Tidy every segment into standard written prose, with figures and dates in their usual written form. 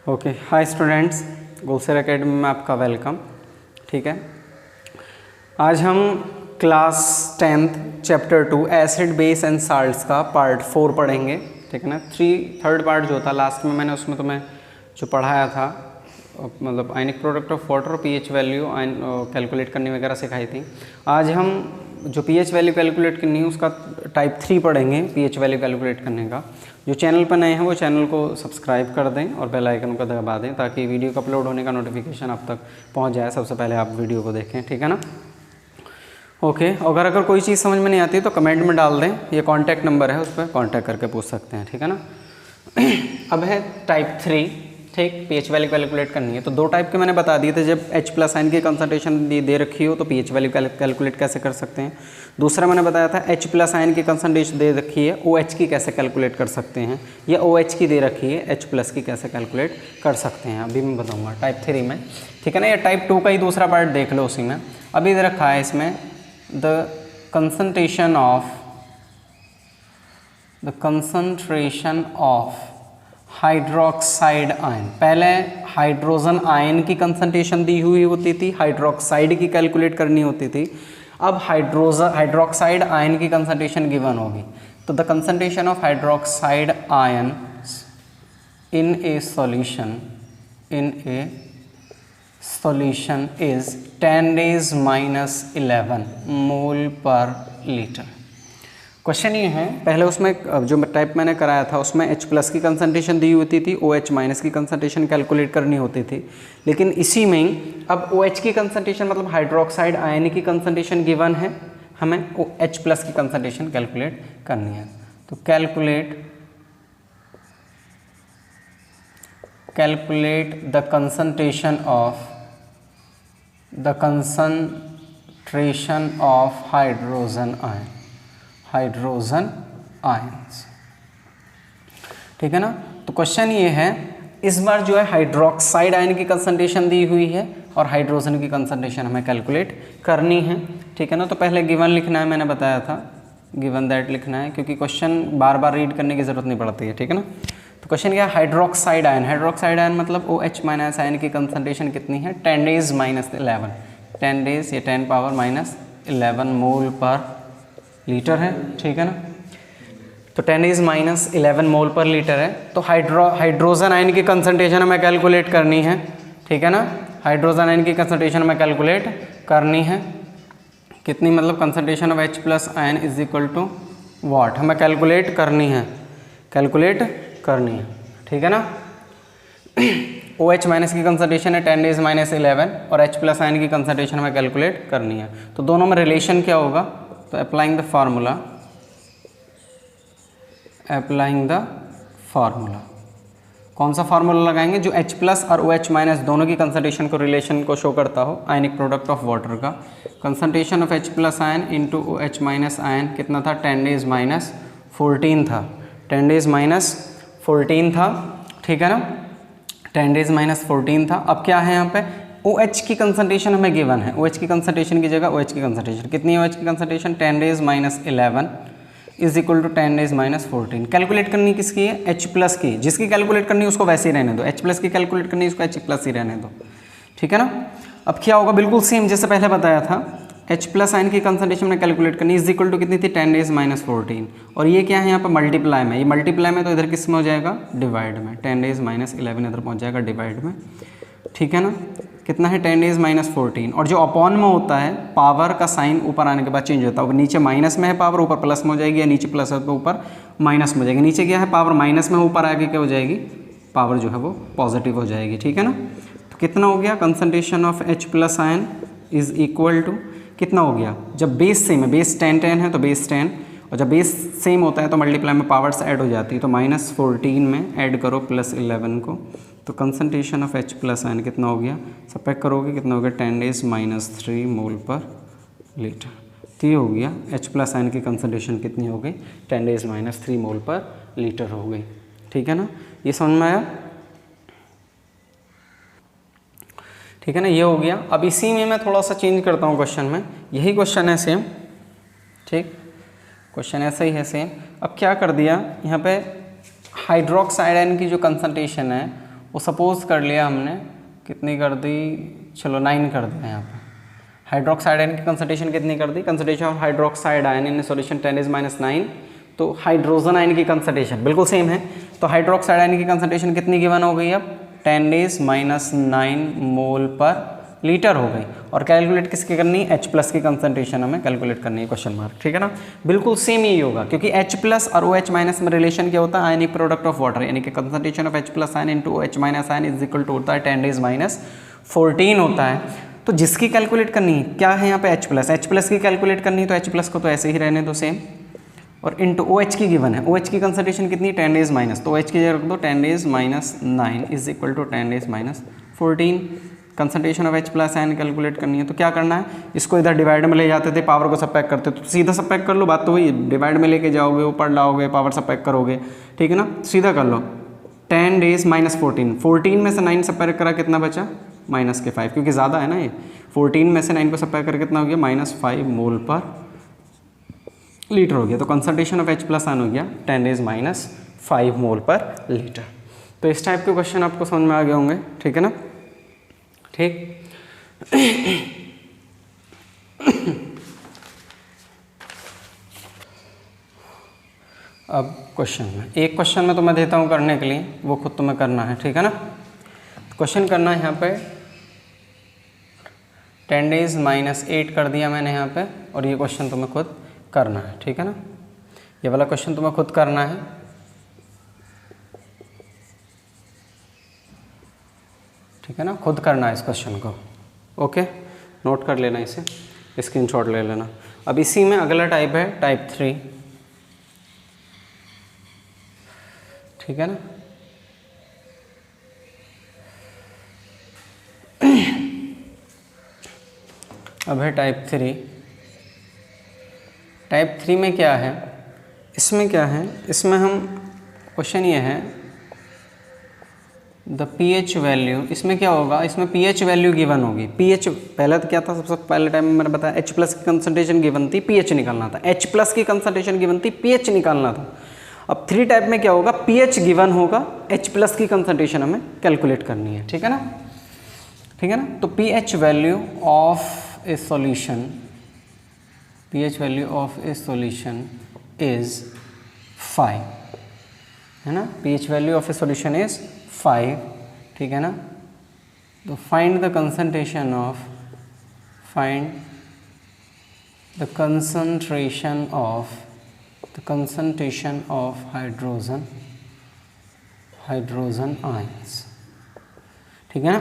Okay, hi students, गुलशर academy में आपका welcome. ठीक है, आज हम class 10th chapter 2 acid base and salts का पार्ट 4 पढ़ेंगे। ठीक है ना, थर्ड पार्ट जो था लास्ट में मैंने उसमें तुम्हें जो पढ़ाया था मतलब आयनिक प्रोडक्ट ऑफ वाटर और पीएच वैल्यू कैलकुलेट करनी वगैरह सिखाई थी। आज हम जो पीएच वैल्यू कैलकुलेट करनी है उसका टाइप 3 पढ़ेंगे, पीएच वैल्यू कैलकुलेट करने का। जो चैनल पर नए हैं वो चैनल को सब्सक्राइब कर दें और बेल आइकन को दबा दें ताकि वीडियो का अपलोड होने का नोटिफिकेशन आप तक पहुंच जाए, सबसे पहले आप वीडियो को देखें। ठीक है ना, ओके। अगर कोई चीज़ समझ में नहीं आती तो कमेंट में डाल दें, ये कॉन्टैक्ट नंबर है, उस पर कॉन्टैक्ट करके पूछ सकते हैं। ठीक है ना। अब है टाइप 3, ठीक, पीएच वैल्यू कैलकुलेट करनी है। तो दो टाइप के मैंने बता दिए थे, जब H+ आयन की कंसंट्रेशन दे रखी हो तो पीएच वैल्यू कैलकुलेट कैसे कर सकते हैं। दूसरा मैंने बताया था H+ आयन की कंसंट्रेशन दे रखी है, OH की कैसे कैलकुलेट कर सकते हैं, या OH की दे रखी है H+ की कैसे कैलकुलेट कर सकते हैं, अभी मैं बताऊँगा टाइप 3 में। ठीक है ना, या टाइप 2 का ही दूसरा पार्ट देख लो उसी में। अभी दे रखा है इसमें the concentration of hydroxide ion. पहले हाइड्रोजन आयन की कंसंट्रेशन दी हुई होती थी, हाइड्रोक्साइड की कैलकुलेट करनी होती थी। अब हाइड्रोक्साइड आयन की कंसंट्रेशन गिवन होगी, तो the concentration of hydroxide ion in A solution is 10⁻⁻11 मोल पर लीटर। क्वेश्चन ये है, पहले उसमें जो टाइप मैंने कराया था उसमें H+ की कंसंट्रेशन दी होती थी, OH- की कंसंट्रेशन कैलकुलेट करनी होती थी। लेकिन इसी में ही अब OH की कंसंट्रेशन मतलब हाइड्रोक्साइड आयन की कंसंट्रेशन गिवन है, हमें H+ की कंसंट्रेशन कैलकुलेट करनी है। तो calculate the concentration of hydrogen ions. ठीक है ना। तो क्वेश्चन ये है, इस बार जो है हाइड्रोक्साइड आयन की कंसंट्रेशन दी हुई है और हाइड्रोजन की कंसंट्रेशन हमें कैलकुलेट करनी है। ठीक है ना। तो पहले गिवन लिखना है, मैंने बताया था गिवन दैट लिखना है, क्योंकि क्वेश्चन बार बार रीड करने की ज़रूरत नहीं पड़ती है। ठीक है ना। तो क्वेश्चन क्या है, हाइड्रोक्साइड आयन मतलब OH- आयन की कंसंट्रेशन कितनी है, 10⁻⁻11 10 10⁻⁻11 मोल पर लीटर है। ठीक है ना। तो 10⁻⁻11 मोल पर लीटर है। तो हाइड्रोजन आयन की कंसंट्रेशन हमें कैलकुलेट करनी है। ठीक है ना, हाइड्रोजन आयन की कंसंट्रेशन हमें कैलकुलेट करनी है, कितनी मतलब concentration of H+ ion is equal to what हमें कैलकुलेट करनी है। ठीक है ना। OH- की कंसंट्रेशन है 10⁻⁻11 और H+ आयन की कंसंट्रेशन हमें कैलकुलेट करनी है। तो दोनों में रिलेशन क्या होगा, तो अप्लाइंग द फार्मूला, कौन सा फार्मूला लगाएंगे, जो H+ और OH- दोनों की कंसंट्रेशन को रिलेशन को शो करता हो आयनिक प्रोडक्ट ऑफ वाटर का। Concentration of H+ ion into OH- ion कितना था, 10⁻14 था, 10⁻14 था। ठीक है ना, 10⁻14 था। अब क्या है यहाँ पे, OH की कंसंट्रेशन हमें गिवन है, OH की कंसंट्रेशन की जगह OH की कंसंट्रेशन कितनी है, OH की concentration 10⁻11 is equal to 10⁻14। Calculate करनी किसकी है, H+ की, जिसकी कैलकुलेट करनी है उसको वैसे ही रहने दो, H+ की कैलकुलेट करनी है उसको H+ ही रहने दो। ठीक है ना। अब क्या होगा, बिल्कुल सेम जैसे पहले बताया था, H+ आयन की कंसंट्रेशन में कैलकुलेट करनी इज इक्वल टू कितनी थी, 10⁻14, और ये क्या है यहाँ पर मल्टीप्लाई में, ये मल्टीप्लाई में तो इधर किस में हो जाएगा, डिवाइड में, 10⁻11 इधर पहुँच जाएगा डिवाइड में। ठीक है ना, कितना है 10⁻14, और जो अपॉन में होता है पावर का साइन ऊपर आने के बाद चेंज होता है, नीचे माइनस में है पावर ऊपर प्लस में हो जाएगी, या नीचे प्लस है तो ऊपर माइनस में हो जाएगी। नीचे क्या है, पावर माइनस में, ऊपर आके क्या हो जाएगी, पावर जो है वो पॉजिटिव हो जाएगी। ठीक है ना। तो कितना हो गया, concentration of H+ ion is equal to कितना हो गया, जब बेस सेम है, बेस 10 है तो बेस 10, और जब बेस सेम होता है तो मल्टीप्लाई में पावर्स ऐड हो जाती है, तो -14 में ऐड करो +11 को, तो कंसंट्रेशन ऑफ H+ आयन कितना हो गया, सब्ट्रैक्ट करोगे कितना हो गया, 10⁻³ मोल पर लीटर। तो ये हो गया H+ आयन की कंसंट्रेशन कितनी हो गई, 10⁻³ मोल पर लीटर हो गई। ठीक है ना, ये समझ में आया। ठीक है ना, ये हो गया। अब इसी में मैं थोड़ा सा चेंज करता हूँ क्वेश्चन में, यही क्वेश्चन है सेम, ठीक, क्वेश्चन ऐसा ही है सेम। अब क्या कर दिया यहाँ पे, हाइड्रोक्साइड आयन की जो कंसंट्रेशन है वो सपोज कर लिया हमने, कितनी कर दी, चलो 9 कर दिया यहाँ पे। हाइड्रोक्साइड आयन की कंसंट्रेशन कितनी कर दी, concentration of hydroxide ion in solution 10⁻⁹। तो हाइड्रोजन आयन की कंसंट्रेशन बिल्कुल सेम है, तो हाइड्रोक्साइड आयन की कंसंट्रेशन कितनी गिवन हो गई अब 10⁻⁹ मोल पर लीटर हो गई। और कैलकुलेट किसकी करनी है, H+ की कंसंट्रेशन हमें कैलकुलेट करनी है, क्वेश्चन मार्क, ठीक है ना। बिल्कुल सेम ही होगा, क्योंकि H+ और OH- में रिलेशन क्या होता है, आयनिक प्रोडक्ट ऑफ वाटर, यानी कि concentration of H+ ion into OH- ion is equal to होता है 10⁻14 होता है। तो जिसकी कैलकुलेट करनी है क्या है यहाँ पे H+ की कैलकुलेट करनी है, तो H+ को तो ऐसे ही रहने दो सेम, और इनटू OH की गिवन है, OH की कंसंट्रेशन कितनी 10⁻, तो OH की जगह रख दो 10⁻9 is equal to 10⁻14। Concentration of H+ ion calculate करनी है, तो क्या करना है, इसको इधर डिवाइड में ले जाते थे, पावर को सबट्रैक्ट करते, तो सीधा सबट्रैक्ट कर लो, बात तो वही, डिवाइड में लेके जाओगे, ऊपर लाओगे, पावर सबट्रैक्ट करोगे, ठीक है ना, सीधा कर लो। 10⁻14, 14 में से 9 सबट्रैक्ट करा, कितना बचा -5, क्योंकि ज़्यादा है ना ये, 14 में से 9 को सबट्रैक्ट करके कितना हो गया -5 मोल पर लीटर हो गया। तो कंसंट्रेशन ऑफ H+ आयन हो गया 10⁻5 मोल पर लीटर। तो इस टाइप के क्वेश्चन आपको समझ में आ गए होंगे, ठीक है ना, ठीक। अब क्वेश्चन में, एक क्वेश्चन में तो मैं देता हूँ करने के लिए, वो खुद तुम्हें करना है, ठीक है ना। क्वेश्चन करना है यहाँ पे 10⁻8 कर दिया मैंने यहाँ पे, और ये क्वेश्चन तुम्हें खुद करना है, ठीक है ना, ये वाला क्वेश्चन तुम्हें खुद करना है। ठीक है ना, खुद करना है इस क्वेश्चन को, ओके, नोट कर लेना, इसे स्क्रीनशॉट ले लेना। अब इसी में अगला टाइप है टाइप 3, ठीक है ना। अब है टाइप 3। टाइप 3 में क्या है, इसमें क्या है, इसमें हम क्वेश्चन ये है द pH वैल्यू, इसमें क्या होगा, इसमें pH वैल्यू गिवन होगी। pH पहले तो क्या था, सबसे पहले टाइम में मैंने बताया H+ की कंसंट्रेशन गिवन थी, pH निकालना था, H+ की कंसंट्रेशन गिवन थी, pH निकालना था। अब 3 टाइप में क्या होगा, pH गिवन होगा, H+ की कंसंट्रेशन हमें कैलकुलेट करनी है, ठीक है ना, ठीक है ना। तो pH value of A solution, pH value of A solution is 5, है ना, pH value of A solution is 5, ठीक है ना। तो find the concentration of, find the concentration of hydrogen ions, ठीक है ना।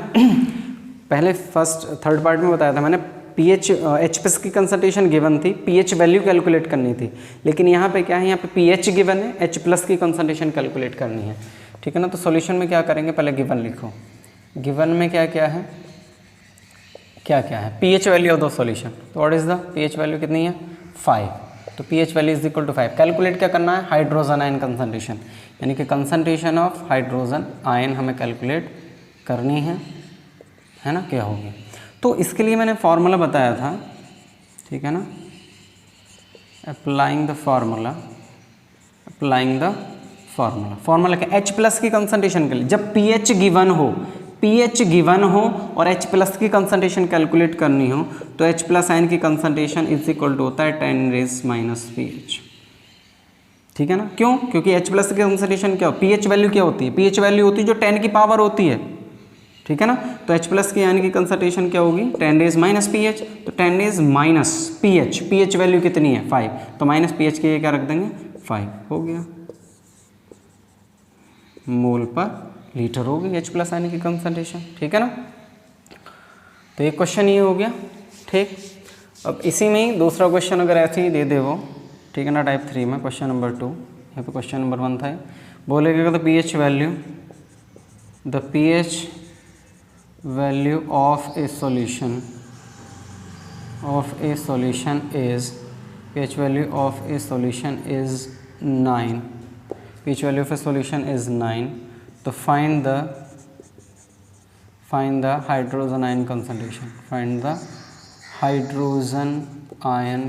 पहले फर्स्ट थर्ड पार्ट में बताया था मैंने, pH H+ की कंसंट्रेशन गिवन थी, pH वैल्यू कैलकुलेट करनी थी, लेकिन यहाँ पे क्या है, यहाँ पे pH गिवन है, H+ की कंसंट्रेशन कैलकुलेट करनी है, ठीक है ना। तो सॉल्यूशन में क्या करेंगे, पहले गिवन लिखो, गिवन में क्या क्या है, क्या क्या है, pH value of the solution, तो what is the pH value कितनी है 5, तो pH value is equal to 5। Calculate क्या करना है, हाइड्रोजन आयन कंसंट्रेशन, यानी कि कंसंट्रेशन ऑफ हाइड्रोजन आयन हमें कैलकुलेट करनी है ना, क्या होगी। तो इसके लिए मैंने फॉर्मूला बताया था, ठीक है ना, अप्लाइंग द फॉर्मूला, फॉर्मूला क्या, H+ की कंसंट्रेशन के लिए जब pH गिवन हो और H+ की कंसंट्रेशन कैलकुलेट करनी हो, तो H+ आयन की कंसंट्रेशन इज इक्वल टू होता है 10⁻⁻⁻, ठीक है ना। क्यों, क्योंकि H+ की कंसंट्रेशन क्या हो, pH वैल्यू क्या होती है, pH वैल्यू होती है जो 10 की पावर होती है, ठीक है ना। तो H+ की आयन की कंसंट्रेशन क्या होगी 10⁻⁻⁻, तो 10⁻⁻⁻ pH वैल्यू कितनी है 5, तो -pH के क्या रख देंगे 5, हो गया, मोल पर लीटर हो गई H+ आयन की कंसंट्रेशन, ठीक है ना। तो एक क्वेश्चन ये हो गया, ठीक। अब इसी में ही दूसरा क्वेश्चन अगर ऐसे ही दे दे वो, ठीक है ना, टाइप 3 में क्वेश्चन नंबर 2, यहाँ पे क्वेश्चन नंबर 1 था, बोलेगा the pH value, the pH value of A solution is, pH value of A solution is 9, pH value of A solution is 9, तो find the hydrogen ion concentration, find the hydrogen ion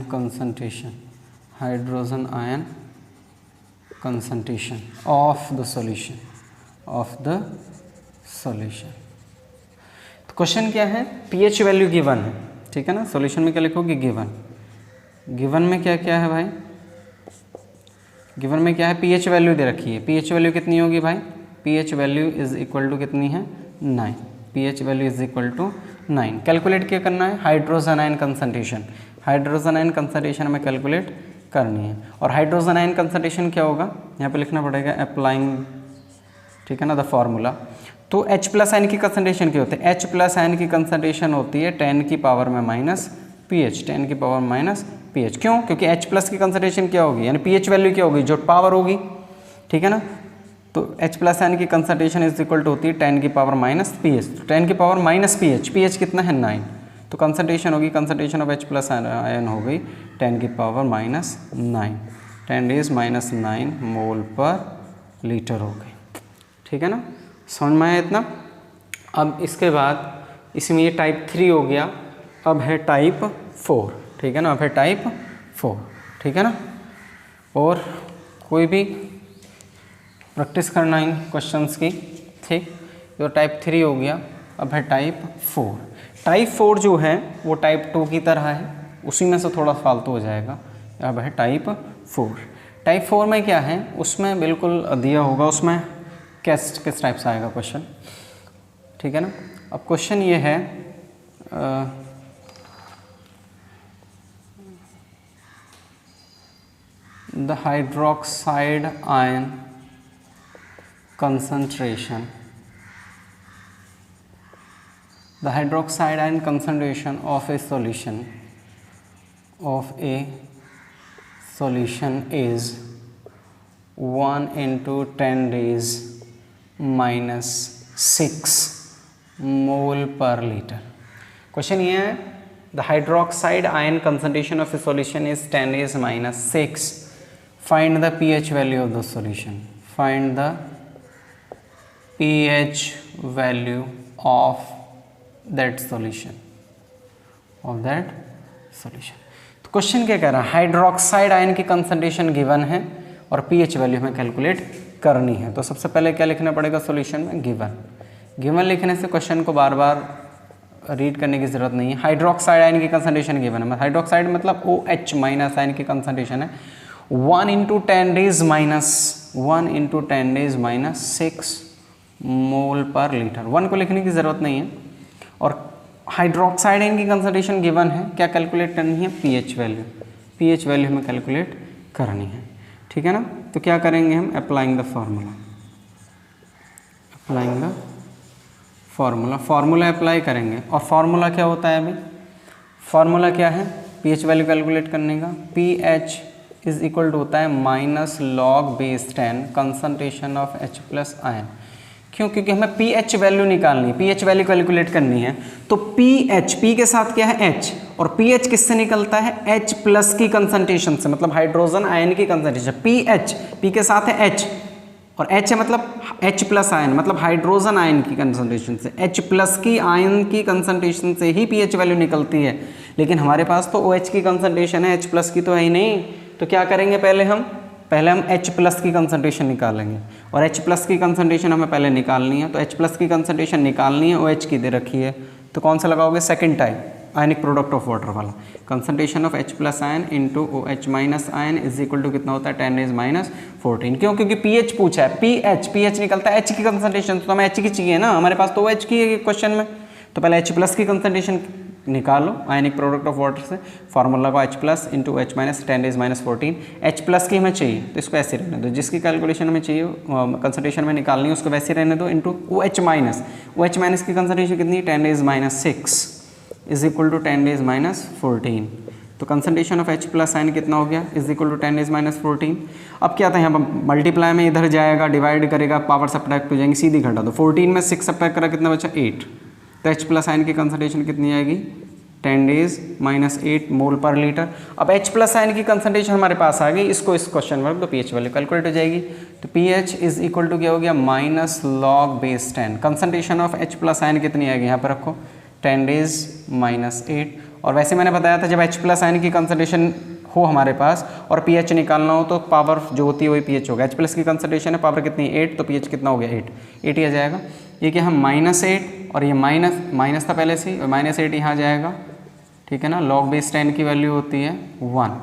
concentration of the solution. तो question क्या है, pH value given है, ठीक है ना। Solution में क्या लिखोगे, गिवन। गिवन में क्या क्या है भाई, गिवन में क्या है, पीएच वैल्यू दे रखी है। पीएच वैल्यू कितनी होगी भाई, pH value is equal to कितनी है, 9। PH value is equal to 9। Calculate क्या करना है, hydrogen ion concentration. Hydrogen ion concentration हमें कैलकुलेट करनी है। और हाइड्रोजन आयन कंसंट्रेशन क्या होगा, यहाँ पे लिखना पड़ेगा अप्लाइंग, ठीक है ना, द फॉर्मूला। तो H प्लस आयन की कंसंट्रेशन क्या होती है, H प्लस आयन की कंसंट्रेशन होती है 10 की पावर में माइनस pH, 10 की पावर माइनस pH। क्यों, क्योंकि H प्लस की कंसंट्रेशन क्या होगी, यानी pH वैल्यू क्या होगी, जो पावर होगी, ठीक है ना। तो H प्लस आयन की कंसंट्रेशन इज इक्वल टू होती है 10 की पावर माइनस pH। तो 10 की पावर माइनस pH, pH कितना है 9, तो कंसंट्रेशन होगी, concentration of H plus ion हो गई 10 की पावर माइनस 9, 10 डेज माइनस 9 मोल पर लीटर हो गई, ठीक है ना। समझ में आया इतना। अब इसके बाद इसमें ये टाइप 3 हो गया, अब है टाइप 4, ठीक है ना, अब है टाइप 4, ठीक है ना। और कोई भी प्रैक्टिस करना इन क्वेश्चंस की, ठीक। तो टाइप 3 हो गया, अब है टाइप 4। टाइप 4 जो है वो टाइप 2 की तरह है, उसी में से थोड़ा फालतू हो जाएगा। अब है टाइप 4। टाइप 4 में क्या है, उसमें बिल्कुल दिया होगा, उसमें किस टाइप से आएगा क्वेश्चन, ठीक है ना। अब क्वेश्चन ये है, the hydroxide ion concentration, the hydroxide ion concentration of a solution is 1 into 10 raise minus 6 mole per liter। Question ये है, the hydroxide ion concentration of a solution is 10 raise minus 6, find the pH value of the solution, find the pH value of that solution, तो question क्या कह रहा है, hydroxide ion की concentration given है और पीएच वैल्यू हमें calculate करनी है। तो सबसे पहले क्या लिखना पड़ेगा सॉल्यूशन में, गिवन लिखने से क्वेश्चन को बार बार रीड करने की जरूरत नहीं है। हाइड्रोक्साइड आयन की कंसंट्रेशन गिवन है, हाइड्रोक्साइड मतलब OH माइनस आयन की कंसंट्रेशन है 1 into 10 raise minus 6 मोल पर लीटर। 1 को लिखने की ज़रूरत नहीं है। और हाइड्रोक्साइड आयन की कंसंट्रेशन गिवन है, क्या कैलकुलेट करनी है, पीएच वैल्यू हमें कैलकुलेट करनी है, ठीक है ना। तो क्या करेंगे हम, अप्लाइंग द फार्मूला अप्लाई करेंगे। और फार्मूला क्या होता है, अभी फार्मूला क्या है पीएच वैल्यू कैलकुलेट करने का, पीएच इज इक्वल टू होता है minus log base 10 concentration of H plus ion. क्यों, क्योंकि हमें पीएच वैल्यू निकालनी है, पीएच वैल्यू कैलकुलेट करनी है। तो पीएच, पी के साथ क्या है H, और पीएच किससे निकलता है, H प्लस की कंसंट्रेशन से, मतलब हाइड्रोजन आयन की कंसंट्रेशन। पीएच, पी के साथ है H, और H है मतलब H प्लस आयन, मतलब हाइड्रोजन आयन की कंसंट्रेशन से, H प्लस की आयन की कंसंट्रेशन से ही पीएच वैल्यू निकलती है। लेकिन हमारे पास तो OH की कंसंट्रेशन है, H प्लस की तो है ही नहीं। तो क्या करेंगे, पहले हम H प्लस की कंसंट्रेशन निकालेंगे, और H प्लस की कंसंट्रेशन हमें पहले निकालनी है। तो H प्लस की कंसंट्रेशन निकालनी है, OH की दे रखी है, तो कौन सा लगाओगे, second type ionic product of water वाला। Concentration of H plus ion into OH minus ion is equal to कितना होता है, 10 raise माइनस 14। क्यों, क्योंकि पीएच पूछा है, पीएच निकलता है H की कंसंट्रेशन, तो हमें H की चाहिए ना, हमारे पास तो OH की है क्वेश्चन में। तो पहले H प्लस की कंसंट्रेशन निकालो आयनिक प्रोडक्ट ऑफ वाटर से, फार्मूला को H plus into H minus 10 raise minus 14। H plus की हमें चाहिए तो इसको ऐसे रहने दो, जिसकी कैलकुलेशन हमें चाहिए कंसंट्रेशन में निकालनी है उसको वैसे रहने दो, इंटू OH माइनस की कंसंट्रेशन कितनी, 10 raise minus 6 is equal to 10 raise minus 14। तो concentration of H plus ion कितना हो गया, is equal to 10 raise minus 14। अब क्या था, यहाँ पर मल्टीप्लाई में इधर जाएगा, डिवाइड करेगा, पावर सब्ट्रैक्ट हो जाएंगी, सीधी घटा दो। 14 में 6 सब्ट्रैक्ट करा, कितना बचा, 8। तो H प्लस आयन की कंसंट्रेशन कितनी आएगी, 10 raise माइनस 8 मोल पर लीटर। अब H प्लस आयन की कंसंट्रेशन हमारे पास आ गई, इसको इस क्वेश्चन में तो पीएच वैल्यू कैलकुलेट हो जाएगी। तो पीएच इज इक्वल टू क्या हो गया, minus log base 10। Concentration of H plus ion कितनी आएगी, यहाँ पर रखो 10 raise माइनस 8। और वैसे मैंने बताया था, जब H प्लस आयन की कंसंट्रेशन हो हमारे पास और पीएच निकालना हो तो पावर जो होती है वही पीएच होगा। H प्लस की कंसंट्रेशन है, पावर कितनी, 8, तो पीएच कितना हो गया, 8 ही आ जाएगा। ये क्या है -8 और ये माइनस था पहले से ही, और -8 यहाँ जाएगा, ठीक है ना। log बेस 10 की वैल्यू होती है 1,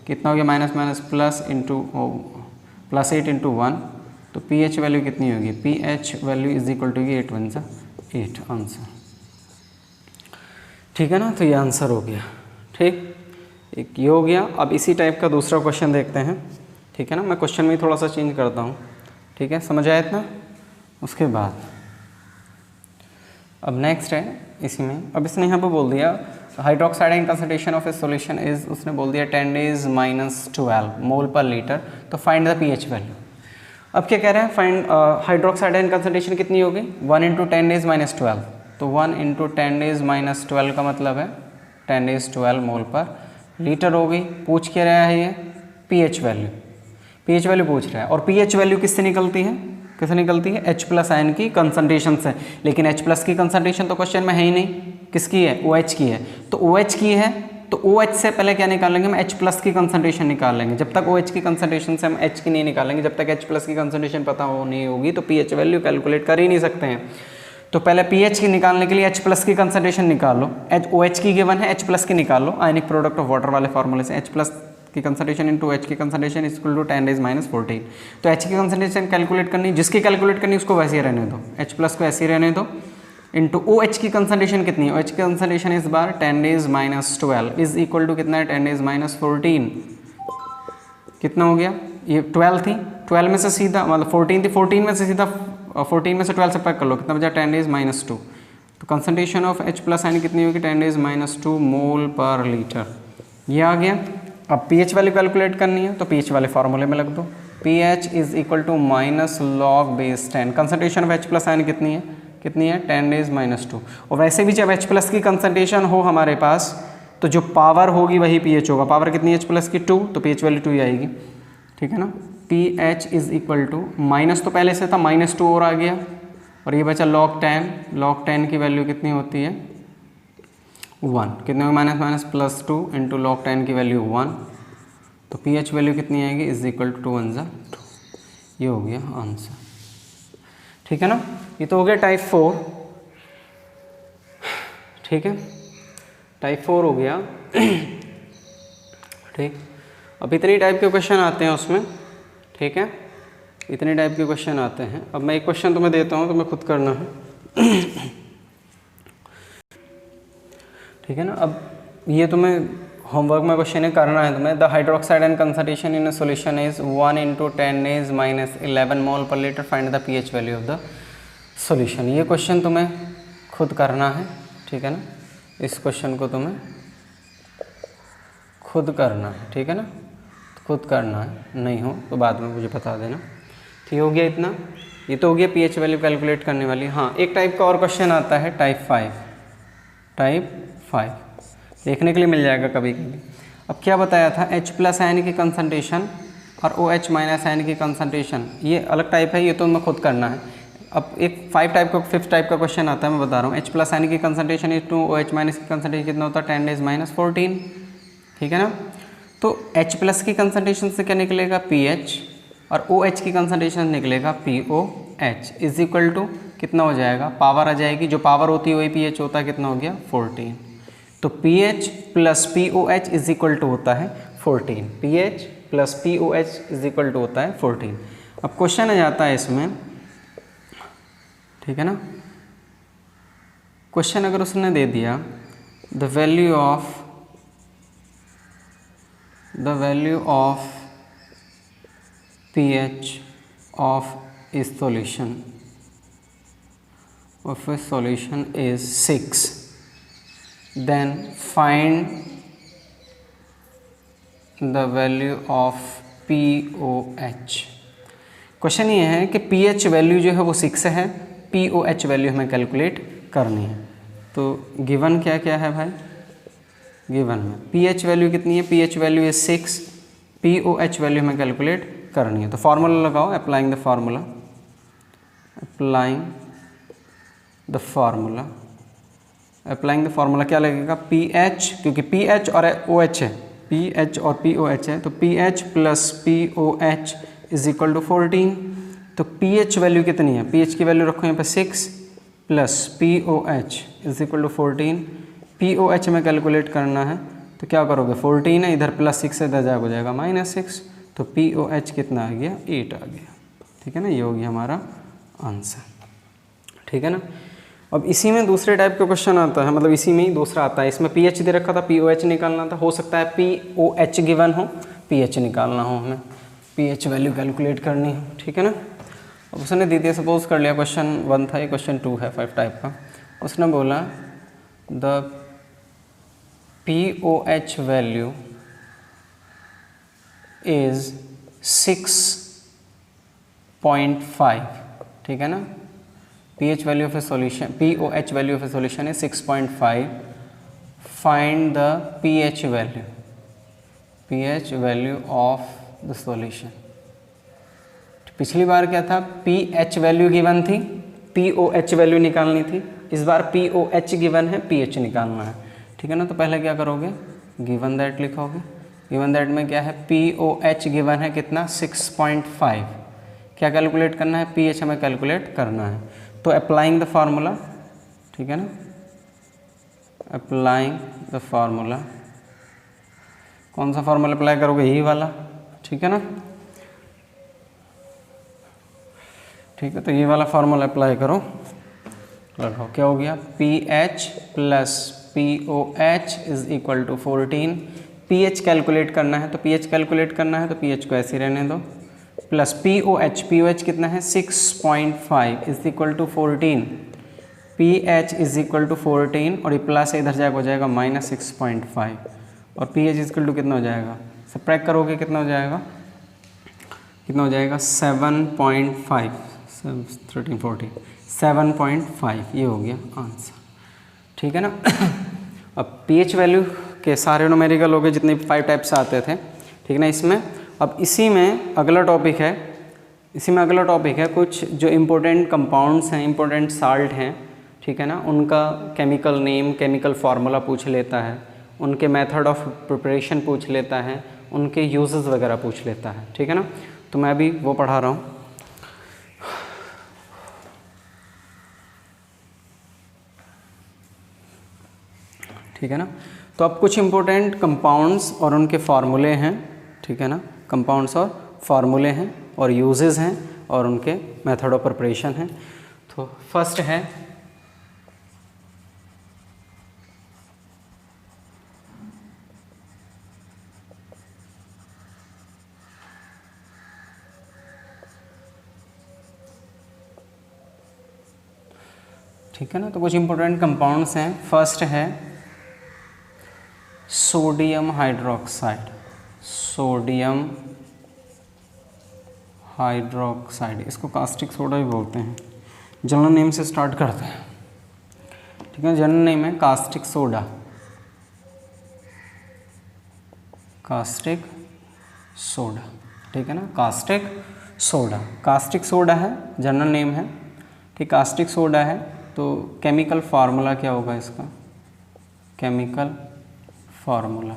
कितना हो गया minus minus plus into +8 into 1, तो pH वैल्यू कितनी होगी, pH value is equal to 8 1 सा 8 आंसर, ठीक है ना। तो ये आंसर हो गया, ठीक, एक ये हो गया। अब इसी टाइप का दूसरा क्वेश्चन देखते हैं, ठीक है ना। मैं क्वेश्चन में थोड़ा सा चेंज करता हूँ, ठीक है, समझ आया इतना। उसके बाद अब नेक्स्ट है इसी में, अब इसने यहाँ पर बोल दिया hydroxide ion concentration of A solution is, उसने बोल दिया 10 डेज -12 मोल पर लीटर, तो फाइंड द pH वैल्यू। अब क्या कह रहे हैं, फाइंड हाइड्रोक्साइड आयन कंसंट्रेशन कितनी होगी 1 × 10 डेज -12, तो 1 × 10 डेज -12 का मतलब है 10 डेज 12 मोल पर लीटर होगी। पूछ क्या रहा है ये pH वैल्यू, pH वैल्यू पूछ रहा है, और pH वैल्यू किससे निकलती है, किससे निकलती है H+ आयन की कंसंट्रेशन से, लेकिन H+ की कंसंट्रेशन तो क्वेश्चन में है ही नहीं, किसकी है OH की है, तो OH की है तो OH से पहले क्या निकालेंगे, हम H+ की कंसंट्रेशन निकाल लेंगे। जब तक OH की कंसंट्रेशन से हम H की नहीं निकालेंगे, जब तक H+ की कंसंट्रेशन पता हो नहीं होगी तो pH वैल्यू कैलकुलेट कर ही नहीं सकते हैं। तो पहले pH की निकालने के लिए H+ की कंसंट्रेशन निकाल लो, OH की गिवन है, H+ की निकाल लो आयनिक प्रोडक्ट ऑफ वाटर वाले फॉर्मूले से, H+ की कंसंट्रेशन इंटू H की कंसंट्रेशन इज इक्वल टू 10 डेज -14। तो H की कंसंट्रेशन कैलकुलेट करनी, जिसकी कैलकुलेट करनी उसको वैसे ही रहने दो, H+ को ऐसे ही रहने दो, इंटू OH की कंसंट्रेशन कितनी है, OH की कंसंट्रेशन इस बार 10 डेज -12 इज इक्वल टू कितना है 10 डेज -14, कितना हो गया, ये 12 थी, 12 में से सीधा मतलब 14 थी, 14 में से सीधा 14 में से 12 से पैक कर लो, कितना बचा 10 डेज -2, तो कंसंट्रेशन ऑफ H+ आयन कितनी होगी 10 डेज -2 मोल पर लीटर, ये आ गया। अब pH वैल्यू कैलकुलेट करनी है तो pH वाले फार्मूले में लग दो, pH is equal to -log base 10, concentration of H+ ion कितनी है 10 डेज -2, और वैसे भी जब H+ की कंसंट्रेशन हो हमारे पास तो जो पावर होगी वही pH होगा, पावर कितनी है H+ की 2, तो pH वैल्यू 2 ही आएगी, ठीक है ना। pH is equal to minus तो पहले से था -2 और आ गया, और ये बचा log 10 की वैल्यू कितनी होती है 1, कितने में -+2 इंटू log 10 की वैल्यू 1, तो pH वैल्यू कितनी आएगी इज इक्वल टू 2 1 ज़ा 2, ये हो गया आंसर, ठीक है ना। ये तो हो गया टाइप 4, ठीक है, टाइप 4 हो गया, ठीक। अब इतनी टाइप के क्वेश्चन आते हैं उसमें, ठीक है, इतने टाइप के क्वेश्चन आते हैं। अब मैं एक क्वेश्चन तुम्हें देता हूँ, तुम्हें खुद करना है, ठीक है ना। अब ये तुम्हें होमवर्क में क्वेश्चन है करना है तुम्हें, the hydroxide ion concentration in a solution is 1 × 10 days -11 मोल पर litre, find the pH value of the solution. ये क्वेश्चन तुम्हें खुद करना है, ठीक है ना, इस क्वेश्चन को तुम्हें खुद करना है, ठीक है ना, खुद करना है, नहीं हो तो बाद में मुझे बता देना, ठीक हो गया इतना। ये तो हो गया pH वैल्यू कैलकुलेट करने वाली। हाँ, एक टाइप का और क्वेश्चन आता है टाइप 5 देखने के लिए मिल जाएगा कभी कभी। अब क्या बताया था, H+ आयन की कंसंट्रेशन और OH- आयन की कंसंट्रेशन, ये अलग टाइप है, ये तो मैं खुद करना है। अब एक 5th टाइप का क्वेश्चन आता है, मैं बता रहा हूँ, H+ आयन की कंसंट्रेशन इज टू OH- की कंसंट्रेशन कितना होता है 10 डेज -14, ठीक है ना। तो H+ की कंसंट्रेशन से क्या निकलेगा pH, और OH की कंसंट्रेशन निकलेगा POH इज इक्वल टू कितना हो जाएगा, पावर आ जाएगी, जो पावर होती है वही pH होता है, कितना हो गया 14, तो pH + POH is equal to होता है 14, pH + POH is equal to होता है 14। अब क्वेश्चन आ जाता है इसमें, ठीक है ना, क्वेश्चन अगर उसने दे दिया the value of pH of a solution is 6, then find the value of POH। Question ये है कि pH वैल्यू जो है वो 6 है, POH वैल्यू हमें कैलकुलेट करनी है। तो गिवन क्या क्या है भाई, गिवन में pH वैल्यू कितनी है, pH वैल्यू है 6, POH वैल्यू हमें कैलकुलेट करनी है। तो फार्मूला लगाओ, अप्लाइंग द फार्मूला क्या लगेगा, pH, क्योंकि pH और OH है, pH और POH है, तो pH + POH is equal to 14। तो pH वैल्यू कितनी है, pH की वैल्यू रखो यहाँ पे 6, plus POH is equal to 14। POH में कैलकुलेट करना है तो क्या करोगे, 14 है, इधर प्लस 6 इधर जाएगा हो जाएगा -6, तो POH कितना आ गया, 8 आ गया। ठीक है ना, ये हो गया हमारा आंसर। ठीक है ना। अब इसी में दूसरे टाइप का क्वेश्चन आता है, मतलब इसी में ही दूसरा आता है। इसमें PH दे रखा था, POH निकालना था। हो सकता है POH गिवन हो, PH निकालना हो, हमें PH वैल्यू कैलकुलेट करनी हो। ठीक है ना। अब उसने दे दिया, सपोज कर लिया क्वेश्चन 1 था, ये क्वेश्चन 2 है 5 टाइप का। उसने बोला द POH वैल्यू इज 6.5। ठीक है ना। POH value of A solution is 6.5। Find the pH value of the solution. पिछली बार क्या था, pH वैल्यू गिवन थी, POH वैल्यू निकालनी थी। इस बार POH गिवन है, pH निकालना है। ठीक है ना। तो पहले क्या करोगे, गिवन दैट लिखोगे। गिवन दैट में क्या है, POH गिवन है कितना, 6.5। क्या कैलकुलेट करना है, pH हमें कैलकुलेट करना है। तो अप्लाइंग द फार्मूला, ठीक है ना, अप्लाइंग द फार्मूला, कौन सा फार्मूला अप्लाई करोगे, यही वाला। ठीक है ना। ठीक है, तो ये वाला फार्मूला अप्लाई करो, लगाओ। क्या हो गया, PH plus POH is equal to 14। PH calculate करना है, तो PH कैलकुलेट करना है, तो PH को ऐसे रहने दो, प्लस POH कितना है, 6.5 is equal to 14। PH is equal to 14 और ये प्लस इधर जाएगा हो जाएगा -6.5 और PH इज इक्वल टू कितना हो जाएगा, सब्ट्रैक्ट करोगे कितना हो जाएगा, 7.5, 13, 14, 7.5, ये हो गया आंसर। ठीक है ना। अब PH वैल्यू के सारे न्यूमेरिकल हो गए जितने 5 टाइप्स आते थे। ठीक है ना। इसमें अब इसी में अगला टॉपिक है, कुछ जो इम्पोर्टेंट कंपाउंड्स हैं, इम्पोर्टेंट साल्ट हैं। ठीक है ना। उनका केमिकल नेम, केमिकल फार्मूला पूछ लेता है, उनके मेथड ऑफ प्रिपरेशन पूछ लेता है, उनके यूजेस वगैरह पूछ लेता है। ठीक है ना। तो मैं अभी वो पढ़ा रहा हूँ। ठीक है ना। तो अब कुछ इम्पोर्टेंट कंपाउंड्स और उनके फार्मूले हैं। ठीक है ना। कंपाउंड्स और फार्मूले हैं और यूजेस हैं और उनके मेथड ऑफ प्रिपरेशन हैं। तो फर्स्ट है ठीक है ना। तो कुछ इम्पोर्टेंट कंपाउंड्स हैं। फर्स्ट है सोडियम हाइड्रोक्साइड, इसको कास्टिक सोडा भी बोलते हैं। जनरल नेम से स्टार्ट करते हैं। ठीक है। जनरल नेम है कास्टिक सोडा, ठीक है ना। कास्टिक सोडा है, जनरल नेम है। ठीक, कास्टिक सोडा है। तो केमिकल फार्मूला क्या होगा इसका, केमिकल फार्मूला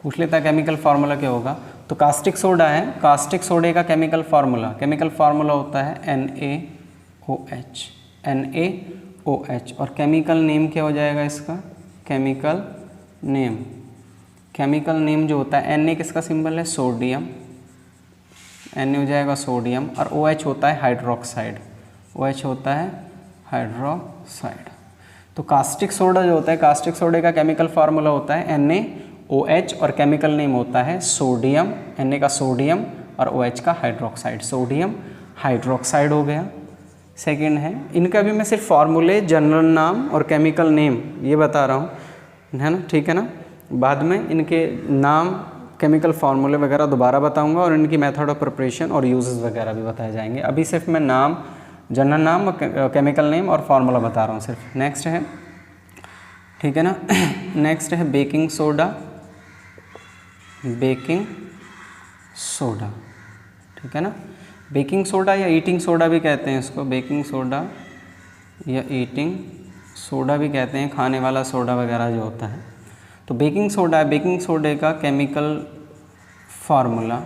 पूछ लेता है, केमिकल फार्मूला क्या होगा। तो कास्टिक सोडा है, कास्टिक सोडे का केमिकल फार्मूला होता है NaOH और केमिकल नेम क्या हो जाएगा इसका, केमिकल नेम जो होता है, Na किसका सिंबल है, सोडियम, Na हो जाएगा सोडियम और OH होता है हाइड्रोक्साइड, तो कास्टिक सोडा जो होता है, कास्टिक सोडे का केमिकल फार्मूला होता है NaOH और केमिकल नेम होता है सोडियम, Na का सोडियम और OH का हाइड्रोक्साइड, सोडियम हाइड्रोक्साइड हो गया। सेकंड है, इनका भी मैं सिर्फ फार्मूले, जनरल नाम और केमिकल नेम ये बता रहा हूँ, है ना। ठीक है ना। बाद में इनके नाम, केमिकल फार्मूले वगैरह दोबारा बताऊँगा और इनकी मेथड ऑफ प्रिपरेशन और यूजेस वगैरह भी बताए जाएंगे। अभी सिर्फ मैं नाम, जनरल नाम और केमिकल नेम और फार्मूला बता रहा हूँ सिर्फ। नेक्स्ट है, ठीक है ना, नेक्स्ट है बेकिंग सोडा, ठीक है ना। बेकिंग सोडा या ईटिंग सोडा भी कहते हैं इसको, बेकिंग सोडा या ईटिंग सोडा भी कहते हैं, खाने वाला सोडा वगैरह जो होता है। तो बेकिंग सोडा है, बेकिंग सोडे का केमिकल फार्मूला,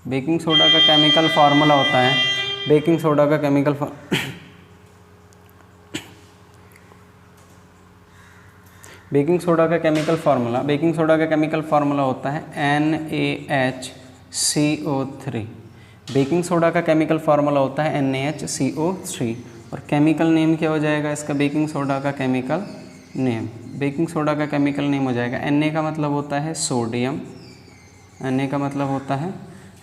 बेकिंग सोडा का केमिकल फार्मूला होता है बेकिंग सोडा का केमिकल बेकिंग सोडा का केमिकल फार्मूला होता है NaHCO3। बेकिंग सोडा का केमिकल फार्मूला होता है NaHCO3 और केमिकल नेम क्या हो जाएगा इसका? बेकिंग सोडा का केमिकल नेम हो जाएगा Na का मतलब होता है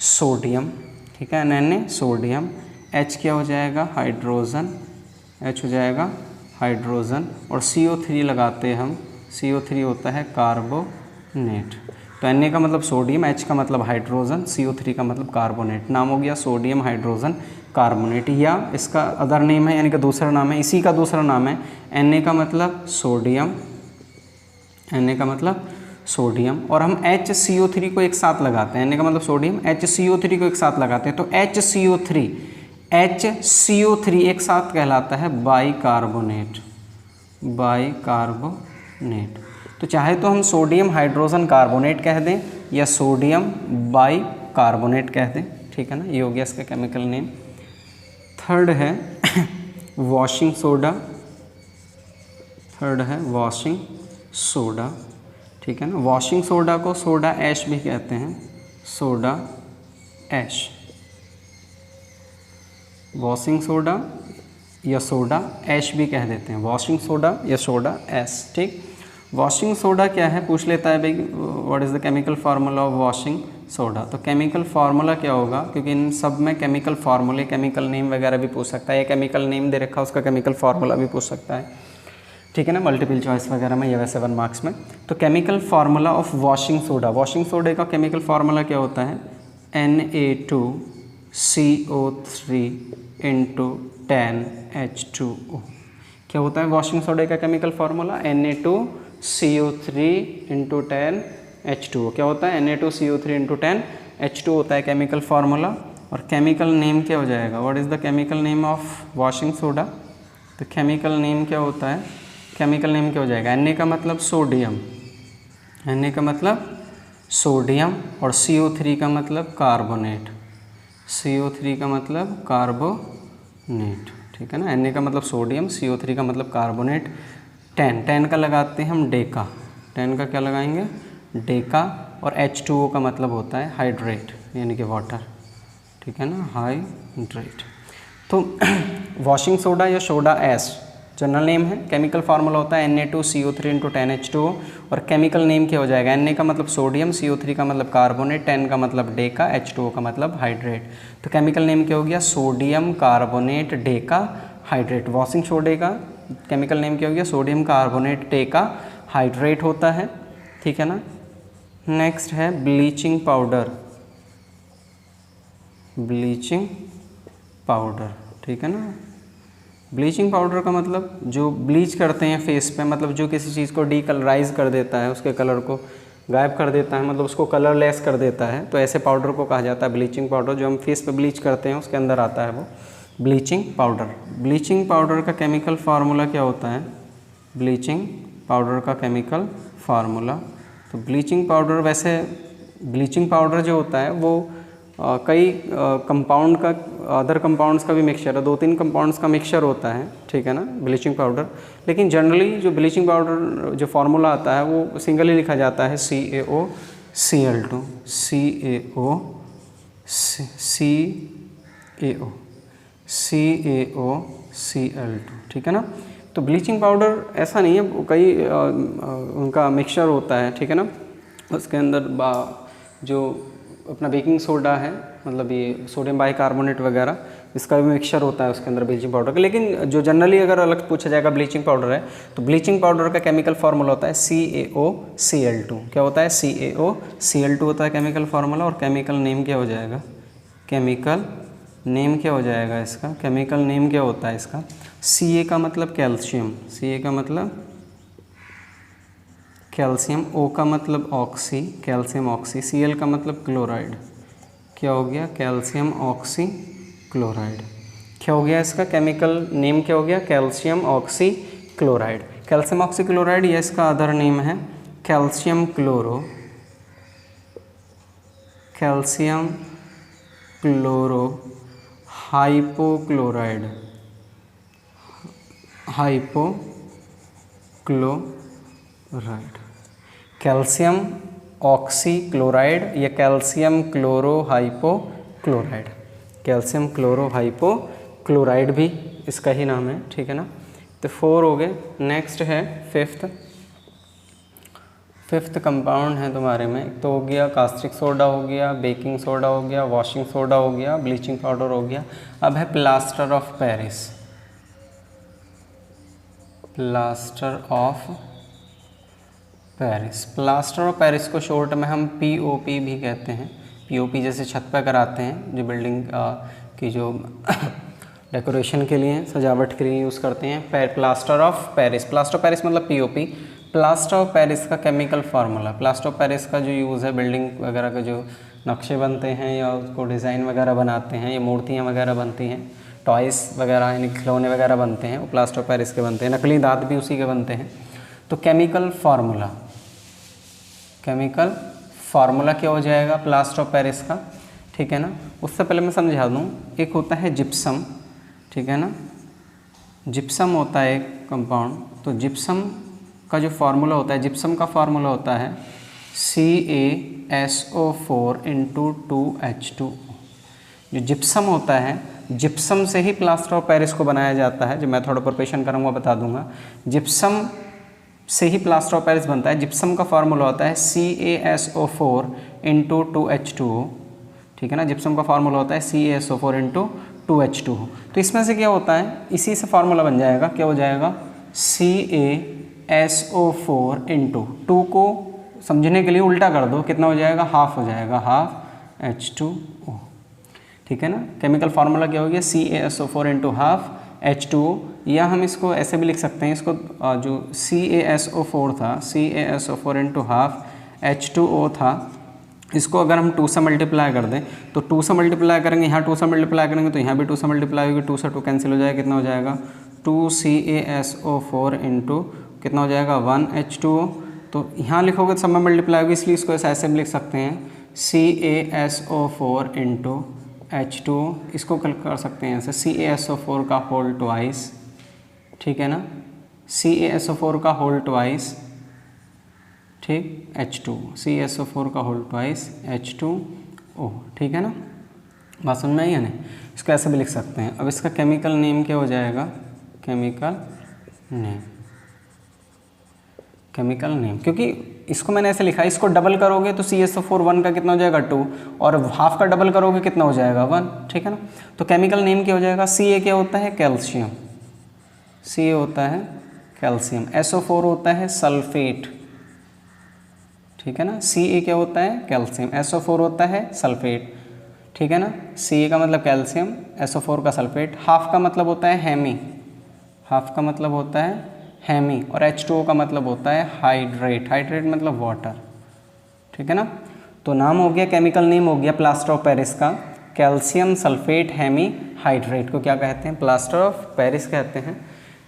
सोडियम, ठीक है, Na सोडियम, H क्या हो जाएगा? हाइड्रोजन, और CO3 लगाते हैं हम, CO3 होता है कार्बोनेट। तो Na का मतलब सोडियम, H का मतलब हाइड्रोजन, CO3 का मतलब कार्बोनेट। नाम हो गया सोडियम हाइड्रोजन कार्बोनेट, या इसका अदर नेम है यानी कि दूसरा नाम है, इसी का दूसरा नाम है। Na का मतलब सोडियम, और हम HCO3 को एक साथ लगाते हैं। Na का मतलब सोडियम, HCO3 को एक साथ लगाते हैं तो HCO3 एक साथ कहलाता है बाइकार्बोनेट। तो चाहे तो हम सोडियम हाइड्रोजन कार्बोनेट कह दें या सोडियम बाइकार्बोनेट कह दें, ठीक है ना। ये हो गया इसका केमिकल नेम। थर्ड है वॉशिंग सोडा, ठीक है ना। वॉशिंग सोडा को सोडा ऐश भी कहते हैं, वॉशिंग सोडा या सोडा ऐश भी कह देते हैं, वॉशिंग सोडा या सोडा ऐश, ठीक। वॉशिंग सोडा क्या है पूछ लेता है भाई, what is the chemical formula of washing soda. तो केमिकल फार्मूला क्या होगा, क्योंकि इन सब में केमिकल फार्मूले, केमिकल नेम वगैरह भी पूछ सकता है। ये केमिकल नेम दे रखा है, उसका केमिकल फार्मूला भी पूछ सकता है, ठीक है ना, मल्टीपल चॉइस वगैरह में या वैसे 1 मार्क्स में। तो chemical formula of washing soda, washing सोडे का केमिकल फार्मूला क्या होता है? Na2CO3 × 10H2O। क्या होता है वॉशिंग सोडे का केमिकल फार्मूला? Na2CO3 × 10H2O। क्या होता है? Na2CO3 × 10H2O होता है केमिकल फार्मूला। और केमिकल नेम क्या हो जाएगा? What is the chemical name of washing soda? तो केमिकल नेम क्या होता है? केमिकल नेम क्या हो जाएगा? Na का मतलब सोडियम, और CO3 का मतलब कार्बोनेट, ठीक है ना। Na का मतलब सोडियम, CO3 का मतलब कार्बोनेट। 10 का लगाते हैं हम डेका, 10 का क्या लगाएंगे? डेका, और H2O का मतलब होता है हाइड्रेट यानी कि वाटर, ठीक है ना, हाइड्रेट। तो वॉशिंग सोडा या सोडा ऐश जनरल नेम है, केमिकल फार्मूला होता है Na2CO3 × 10H2O, और केमिकल नेम क्या हो जाएगा? Na का मतलब सोडियम, CO3 का मतलब कार्बोनेट, 10 का मतलब डेका, H2O का मतलब हाइड्रेट। तो केमिकल नेम क्या हो गया? Sodium carbonate Deka hydrate. Washing सोडे का केमिकल नेम क्या हो गया? सोडियम कार्बोनेट डेका हाइड्रेट होता है, ठीक है ना। नेक्स्ट है ब्लीचिंग पाउडर, ठीक है ना। ब्लीचिंग पाउडर का मतलब जो ब्लीच करते हैं फेस पे, मतलब जो किसी चीज़ को डीकलराइज कर देता है, उसके कलर को गायब कर देता है, मतलब उसको कलरलेस कर देता है, तो ऐसे पाउडर को कहा जाता है ब्लीचिंग पाउडर। जो हम फेस पे ब्लीच करते हैं उसके अंदर आता है वो ब्लीचिंग पाउडर। ब्लीचिंग पाउडर का केमिकल फार्मूला क्या होता है? ब्लीचिंग पाउडर का केमिकल फार्मूला, तो ब्लीचिंग पाउडर जो होता है वो कई कंपाउंड का, अदर कंपाउंड्स का भी मिक्सचर है, 2-3 कंपाउंड्स का मिक्सचर होता है, ठीक है ना, ब्लीचिंग पाउडर। लेकिन जनरली जो ब्लीचिंग पाउडर जो फार्मूला आता है वो सिंगल ही लिखा जाता है CaOCl2, CaOCl2, ठीक है ना। तो ब्लीचिंग पाउडर ऐसा नहीं है, कई उनका मिक्सचर होता है, ठीक है ना। उसके अंदर जो अपना बेकिंग सोडा है, मतलब ये सोडियम बाइकार्बोनेट वगैरह, इसका भी मिक्सचर होता है उसके अंदर ब्लीचिंग पाउडर का। लेकिन जो जनरली अगर अलग पूछा जाएगा ब्लीचिंग पाउडर है, तो ब्लीचिंग पाउडर का केमिकल फार्मूला होता है CaOCl2। क्या होता है? CaOCl2 होता है केमिकल फार्मूला। और केमिकल नेम क्या हो जाएगा? केमिकल नेम क्या हो जाएगा इसका? केमिकल नेम क्या होता है इसका? Ca का मतलब कैल्शियम, Ca का मतलब कैल्शियम, O का मतलब ऑक्सी, कैल्शियम ऑक्सी, Cl का मतलब क्लोराइड। क्या हो गया? Calcium oxychloride. क्या हो गया इसका केमिकल नेम? क्या हो गया? Calcium oxychloride. Calcium oxychloride, ये इसका अदर नेम है calcium chloro hypochloride, hypochloride, calcium oxychloride या calcium chloro hypochloride, calcium chloro hypochloride भी इसका ही नाम है, ठीक है ना। तो 4 हो गए। नेक्स्ट है फिफ्थ कंपाउंड है तुम्हारे में, एक तो हो गया कास्टिक सोडा, हो गया बेकिंग सोडा, हो गया वॉशिंग सोडा, हो गया ब्लीचिंग पाउडर, हो गया। अब है plaster of Paris, plaster of Paris. Plaster of Paris को शॉर्ट में हम POP भी कहते हैं। POP जैसे छत पर कराते हैं, जो बिल्डिंग की जो डेकोरेशन के लिए, सजावट के लिए यूज़ करते हैं। Plaster of Paris, plaster of Paris मतलब POP। प्लास्टर ऑफ पेरिस का chemical formula, plaster of Paris का जो यूज़ है बिल्डिंग वगैरह का, जो नक्शे बनते हैं या उसको डिज़ाइन वगैरह बनाते हैं, या मूर्तियाँ वगैरह बनती हैं, टॉयस वगैरह यानी खिलौने वगैरह बनते हैं, वो प्लास्टर ऑफ पेरिस के बनते हैं। नकली दांत भी उसी के बनते हैं। तो केमिकल फार्मूला, केमिकल फार्मूला क्या हो जाएगा प्लास्टर ऑफ पेरिस का, ठीक है ना। उससे पहले मैं समझा दूँ, एक होता है जिप्सम, ठीक है ना, जिप्सम होता है एक कंपाउंड। तो जिप्सम का जो फार्मूला होता है, जिप्सम का फार्मूला होता है CaSO4 × 2H2O। जो जिप्सम होता है, जिप्सम से ही प्लास्टर ऑफ पेरिस को बनाया जाता है। जो मेथड ऑफ प्रिपरेशन करूँगा बता दूंगा। जिप्सम से ही प्लास्टर ऑफ पेरिस बनता है। जिप्सम का फार्मूला होता है CaSO4 × 2H2O, ठीक है ना। जिप्सम का फार्मूला होता है CaSO4 × 2H2O। तो इसमें से क्या होता है, इसी से फार्मूला बन जाएगा, क्या हो जाएगा CaSO4 × 2 को समझने के लिए उल्टा कर दो, कितना हो जाएगा, हाफ हो जाएगा, हाफ H2O, ठीक है ना। केमिकल फार्मूला क्या हो गया CaSO4 × हाफ H2O। या हम इसको ऐसे भी लिख सकते हैं, इसको जो CaSO4 था, CaSO4 × हाफ H2O था, इसको अगर हम 2 से मल्टीप्लाई कर दें तो 2 से मल्टीप्लाई करेंगे, यहाँ 2 से मल्टीप्लाई करेंगे तो यहाँ भी 2 से मल्टीप्लाई होगी, 2 से 2 कैंसिल हो जाएगा, कितना हो जाएगा 2 CaSO4 × कितना हो जाएगा 1 H2O। तो यहाँ लिखोगे तो सब में मल्टीप्लाई होगी, इसलिए इसको ऐसे भी लिख सकते हैं CaSO4 × H2O। इसको कल कर सकते हैं ऐसे CaSO4 का होल ट्वाइस, ठीक है ना, CaSO4 का होल ट्वाइस, ठीक, H2, CaSO4 का होल ट्वाइस H2O, ठीक है ना। बात समझ में आई है ना। इसको ऐसे भी लिख सकते हैं। अब इसका केमिकल नेम क्या हो जाएगा, केमिकल नेम, केमिकल नेम, क्योंकि इसको मैंने ऐसे लिखा है, इसको डबल करोगे तो CaSO4 1 का कितना हो जाएगा 2, और हाफ का डबल करोगे कितना हो जाएगा 1, ठीक है ना। तो केमिकल नेम क्या हो जाएगा, Ca क्या होता है कैल्शियम, Ca होता है कैल्शियम, SO4 होता है सल्फेट, ठीक है ना। Ca क्या होता है कैल्शियम, SO4 होता है सल्फेट, ठीक है ना। Ca का मतलब कैल्शियम, SO4 का सल्फेट। हाफ का मतलब होता है हेमी, हाफ का मतलब होता है हेमी, और H2O का मतलब होता है हाइड्रेट, हाइड्रेट मतलब वाटर, ठीक है ना। तो नाम हो गया, केमिकल नेम हो गया प्लास्टर ऑफ पेरिस का, कैल्शियम सल्फेट हेमी हाइड्रेट को क्या कहते हैं, प्लास्टर ऑफ पेरिस कहते हैं,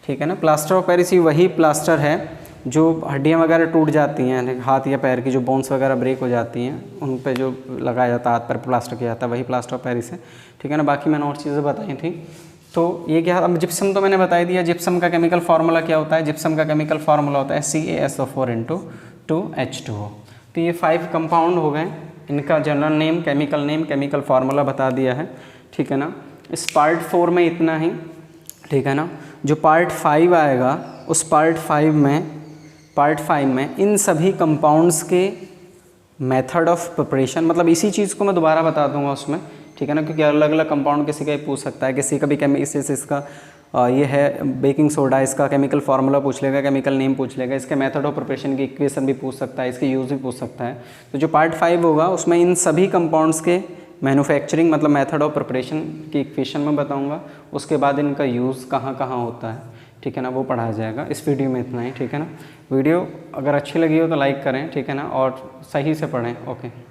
ठीक है ना। प्लास्टर ऑफ पेरिस ही वही प्लास्टर है जो हड्डियाँ वगैरह टूट जाती हैं, हाथ या पैर की जो बोन्स वगैरह ब्रेक हो जाती हैं, उन पे जो लगाया जाता है, हाथ पर प्लास्टर किया जाता है, वही प्लास्टर ऑफ पेरिस है, ठीक है ना। बाकी मैंने और चीज़ें बताई थी। तो ये क्या, अब जिप्सम तो मैंने बता दिया, जिप्सम का केमिकल फार्मूला क्या होता है, जिप्सम का केमिकल फार्मूला होता है CaSO4 × 2H2O। तो ये 5 कंपाउंड हो गए, इनका general name, chemical name, chemical formula बता दिया है, ठीक है ना। इस पार्ट 4 में इतना ही, ठीक है ना। जो पार्ट 5 आएगा, उस पार्ट 5 में इन सभी कंपाउंड्स के मेथड ऑफ प्रिपरेशन, मतलब इसी चीज़ को मैं दोबारा बता दूंगा उसमें, ठीक है ना, क्योंकि अलग अलग कंपाउंड किसी का पूछ सकता है, किसी का भी इसका ये है बेकिंग सोडा, इसका केमिकल फार्मूला पूछ लेगा, केमिकल नेम पूछ लेगा, इसके मेथड ऑफ प्रिपरेशन की इक्वेशन भी पूछ सकता है, इसके यूज़ भी पूछ सकता है। तो जो पार्ट 5 होगा उसमें इन सभी कंपाउंड्स के मैन्युफैक्चरिंग मतलब मेथड ऑफ प्रिपरेशन की इक्वेशन में बताऊँगा, उसके बाद इनका यूज़ कहाँ कहाँ होता है, ठीक है ना, वो पढ़ाया जाएगा। इस वीडियो में इतना ही, ठीक है ना। वीडियो अगर अच्छी लगी हो तो लाइक करें, ठीक है ना, और सही से पढ़ें। ओके।